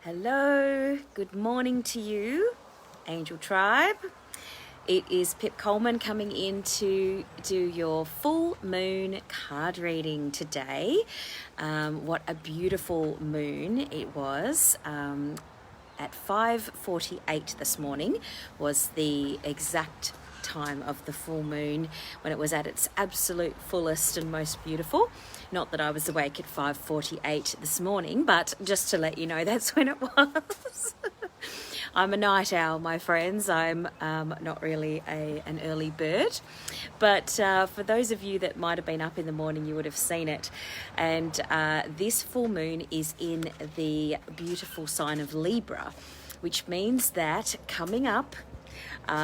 Hello, good morning to you, Angel Tribe. It is Pip Coleman coming in to do your full moon card reading today. What a beautiful moon it was. At 5:48 this morning was the exact time of the full moon when it was at its absolute fullest and most beautiful. Not that I was awake at 5:48 this morning, but just to let you know that's when it was. I'm a night owl, my friends. I'm not really an early bird. But for those of you that might have been up in the morning, you would have seen it. And this full moon is in the beautiful sign of Libra, which means that coming up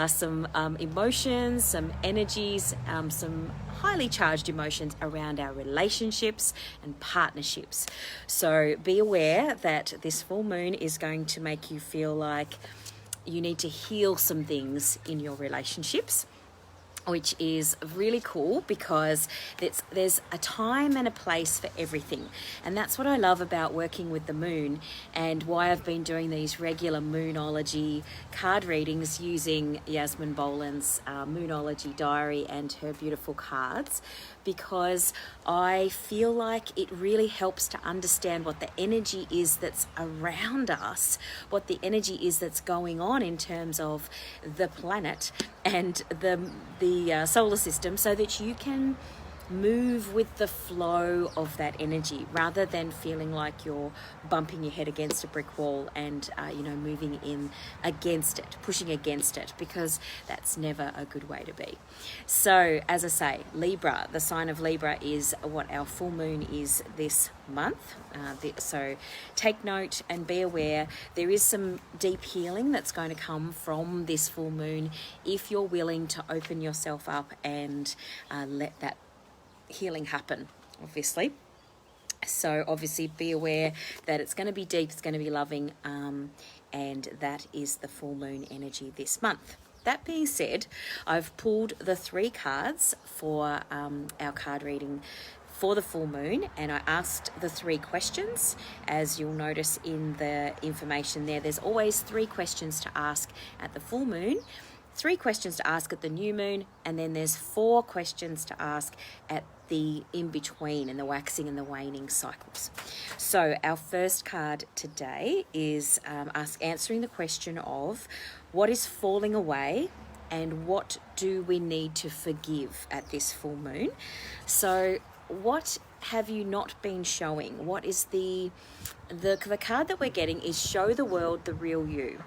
some emotions, some energies, some highly charged emotions around our relationships and partnerships. So be aware that this full moon is going to make you feel like you need to heal some things in your relationships, which is really cool because there's a time and a place for everything. And that's what I love about working with the moon and why I've been doing these regular Moonology card readings using Yasmin Boland's Moonology diary and her beautiful cards, because I feel like it really helps to understand what the energy is that's around us, what the energy is that's going on in terms of the planet and the solar system, so that you can move with the flow of that energy rather than feeling like you're bumping your head against a brick wall and moving in against it, pushing against it, because that's never a good way to be. So as I say, Libra, the sign of Libra is what our full moon is this month. So take note and be aware. There is some deep healing that's going to come from this full moon if you're willing to open yourself up and let that healing happen, obviously. So obviously be aware that it's going to be deep, it's going to be loving, and that is the full moon energy this month. That being said, I've pulled the 3 cards for our card reading for the full moon, and I asked the 3 questions. As you'll notice in the information there's always 3 questions to ask at the full moon, 3 questions to ask at the new moon, and then there's 4 questions to ask at the in-between and the waxing and the waning cycles. So our first card today is answering the question of what is falling away and what do we need to forgive at this full moon. So what have you not been showing? What is the card that we're getting is show the world the real you.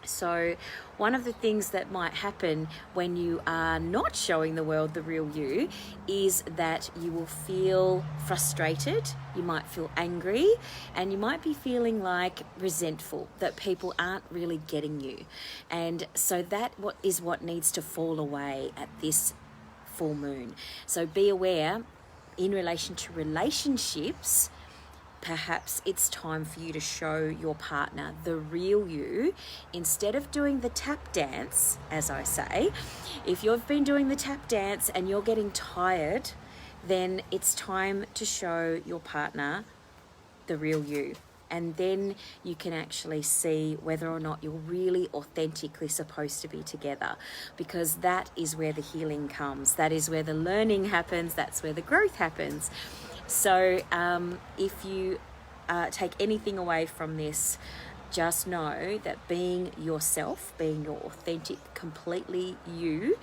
So one of the things that might happen when you are not showing the world the real you is that you will feel frustrated, you might feel angry, and you might be feeling like resentful that people aren't really getting you. And so that is what needs to fall away at this full moon. So be aware in relation to relationships. Perhaps it's time for you to show your partner the real you instead of doing the tap dance, as I say. If you've been doing the tap dance and you're getting tired, then it's time to show your partner the real you. And then you can actually see whether or not you're really authentically supposed to be together, because that is where the healing comes. That is where the learning happens. That's where the growth happens. So if you take anything away from this, just know that being yourself, being your authentic, completely you,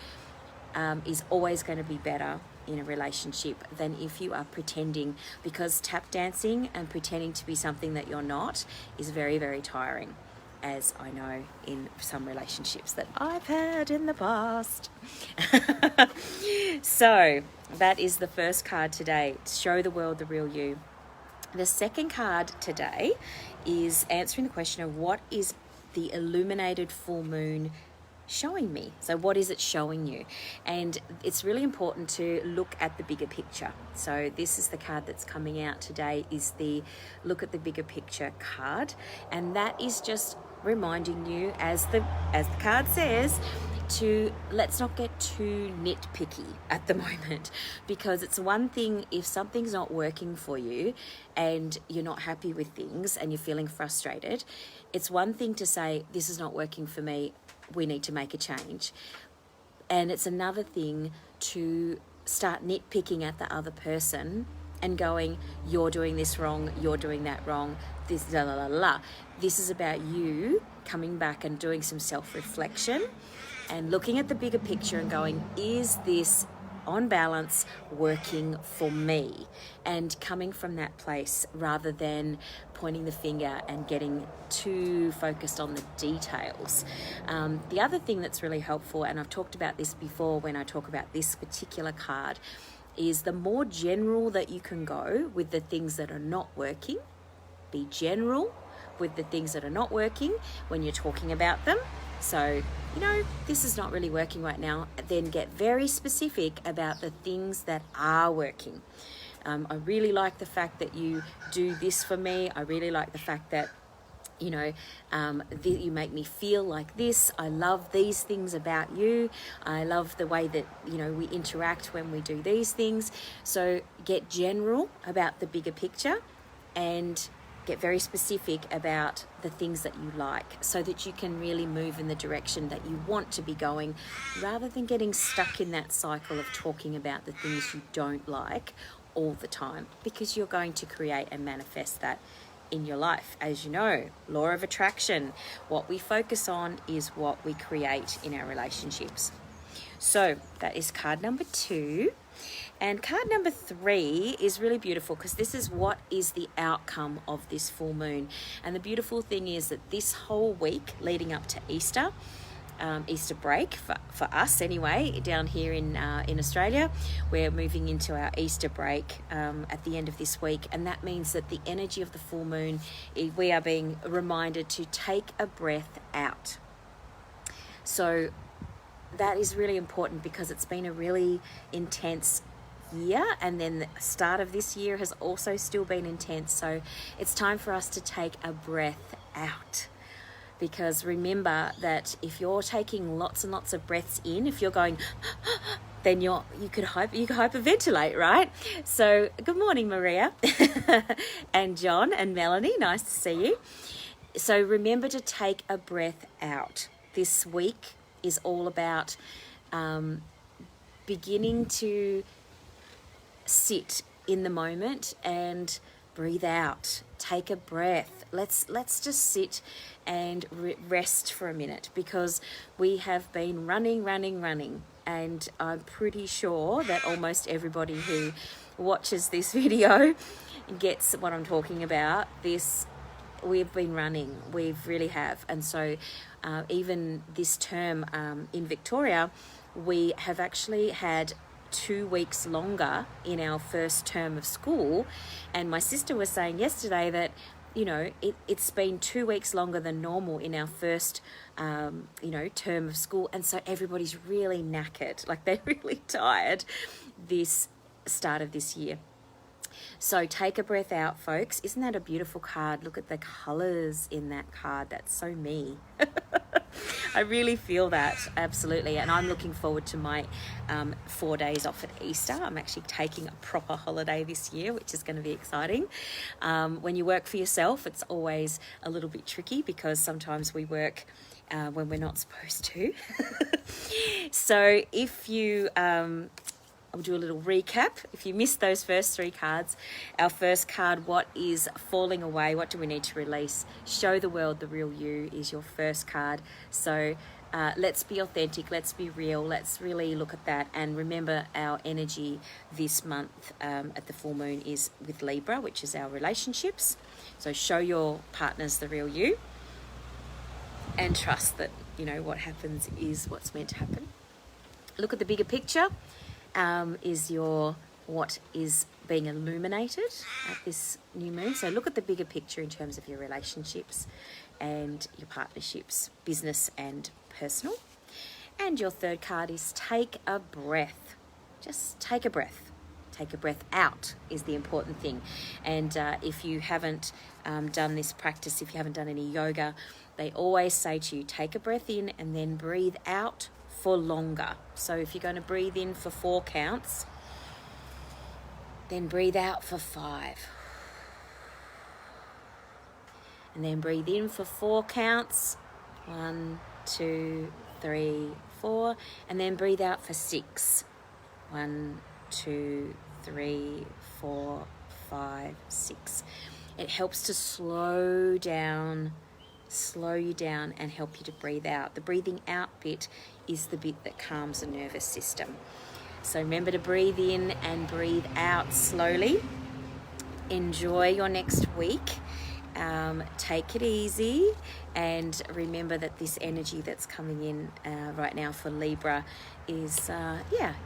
is always going to be better in a relationship than if you are pretending, because tap dancing and pretending to be something that you're not is very, very tiring, as I know in some relationships that I've had in the past. So that is the first card today, show the world the real you. The second card today is answering the question of what is the illuminated full moon showing me? So what is it showing you? And it's really important to look at the bigger picture. So this is the card that's coming out today, is the look at the bigger picture card. And that is just reminding you, as the card says, let's not get too nitpicky at the moment, because it's one thing if something's not working for you and you're not happy with things and you're feeling frustrated. It's one thing to say, this is not working for me, we need to make a change. And it's another thing to start nitpicking at the other person and going, you're doing this wrong, you're doing that wrong, this la la la la. This is about you coming back and doing some self-reflection and looking at the bigger picture and going, is this on balance working for me? And coming from that place rather than pointing the finger and getting too focused on the details. The other thing that's really helpful, and I've talked about this before when I talk about this particular card, is the more general that you can go with the things that are not working. Be general with the things that are not working when you're talking about them. So, this is not really working right now. Then get very specific about the things that are working. I really like the fact that you do this for me. I really like the fact that you make me feel like this. I love these things about you. I love the way that, we interact when we do these things. So get general about the bigger picture and get very specific about the things that you like, so that you can really move in the direction that you want to be going, rather than getting stuck in that cycle of talking about the things you don't like all the time, because you're going to create and manifest that in your life. As you know, law of attraction, what we focus on is what we create in our relationships. So that is card number 2. And card number 3 is really beautiful, because this is what is the outcome of this full moon. And the beautiful thing is that this whole week leading up to Easter, Easter break for us anyway, down here in Australia, we're moving into our Easter break at the end of this week. And that means that the energy of the full moon, we are being reminded to take a breath out. So that is really important, because it's been a really intense year, and then the start of this year has also still been intense. So it's time for us to take a breath out, because remember that if you're taking lots and lots of breaths in, if you're going then you could hyperventilate, right? So good morning, Maria and John and Melanie, nice to see you. So remember to take a breath out. This week is all about beginning to sit in the moment and breathe out. Take a breath. Let's just sit and rest for a minute, because we have been running, and I'm pretty sure that almost everybody who watches this video gets what I'm talking about. We've been running, we really have. And so even this term in Victoria, we have actually had 2 weeks longer in our first term of school. And my sister was saying yesterday that, it's been 2 weeks longer than normal in our first, term of school. And so everybody's really knackered, like they're really tired this start of this year. So take a breath out, folks. Isn't that a beautiful card? Look at the colours in that card. That's so me. I really feel that, absolutely. And I'm looking forward to my 4 days off at Easter. I'm actually taking a proper holiday this year, which is going to be exciting. When you work for yourself, it's always a little bit tricky, because sometimes we work when we're not supposed to. So if you... I'll do a little recap. If you missed those first 3 cards, our first card, what is falling away? What do we need to release? Show the world the real you is your first card. So let's be authentic. Let's be real. Let's really look at that. And remember, our energy this month at the full moon is with Libra, which is our relationships. So show your partners the real you, and trust that, what happens is what's meant to happen. Look at the bigger picture. Is what is being illuminated at this new moon. So look at the bigger picture in terms of your relationships and your partnerships, business and personal. And your third card is take a breath. Just take a breath. Take a breath out is the important thing. And if you haven't done this practice, if you haven't done any yoga, they always say to you, take a breath in and then breathe out for longer. So if you're going to breathe in for 4 counts, then breathe out for 5. And then breathe in for 4 counts. 1, 2, 3, 4. And then breathe out for 6. 1, 2, 3, 4, 5, 6. It helps to slow you down and help you to breathe out. The breathing out bit is the bit that calms the nervous system. So remember to breathe in and breathe out slowly. Enjoy your next week. Take it easy, and remember that this energy that's coming in right now for Libra is,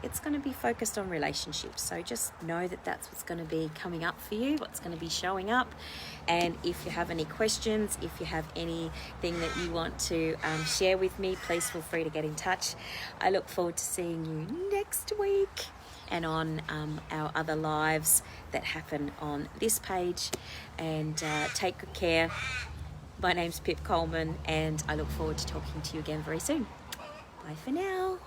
it's going to be focused on relationships. So just know that that's what's going to be coming up for you, what's going to be showing up. And if you have any questions, if you have anything that you want to share with me, please feel free to get in touch. I look forward to seeing you next week and on our other lives that happen on this page. And take good care. My name's Pip Coleman, and I look forward to talking to you again very soon. Bye for now.